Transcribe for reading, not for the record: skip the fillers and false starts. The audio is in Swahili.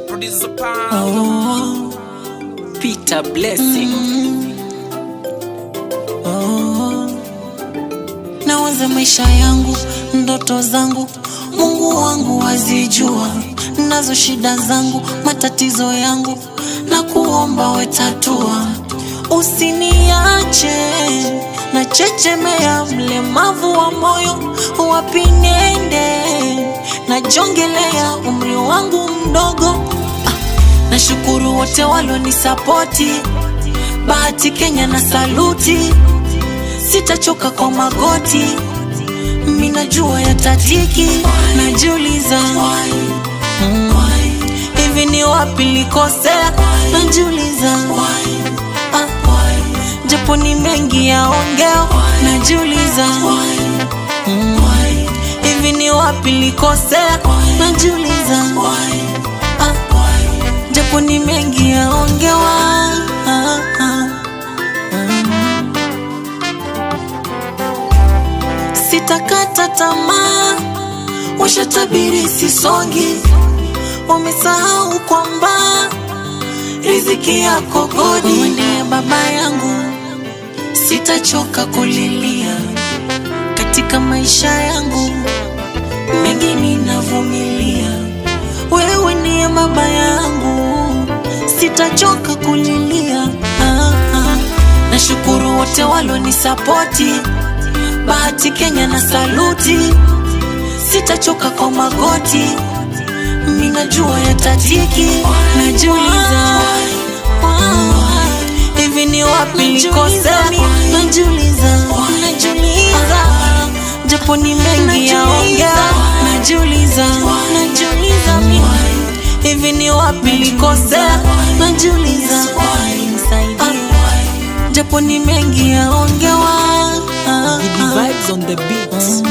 Producer Pound. Peter Blessing. Nawaza maisha yangu, ndoto zangu, Mungu wangu wazijua. Nazo shida zangu, matatizo yangu, na kuomba wetatua. Usiniache na chechemea, mlemavu wa moyo, wapi niende? Najongelea umri wangu mdogo. Nashukuru wote walionisapoti, Bahati Kenya na saluti. Sitachoka kwa magoti, mimi najua yatatiki. Najiuliza hivi ni wapi nilikosea? Najiuliza japo ni mengi yaongeo. Najiuliza hivi ni wapi nilikosea? Najiuliza japo ni mengi yaongewa. Sitakata tamaa, washatabiri sisongi. Wamesahau kwamba riziki yako godi. Ndiye baba yangu, sitachoka kulilia. Katika maisha yangu mengi ninavumilia. Wewe ndiye baba yangu, sitachoka kulilia. Nashukuru wote walionisapoti, Bahati Kenya na saluti. Sitachoka kwa magoti, mimi najua yatatiki. Najiuliza hivi ni wapi nilikosea? Najiuliza japo ni mengi yaongea. Najiuliza hivi ni wapi nilikosea? Najiuliza japo ni mengi yaongewa. Vibes on the beat.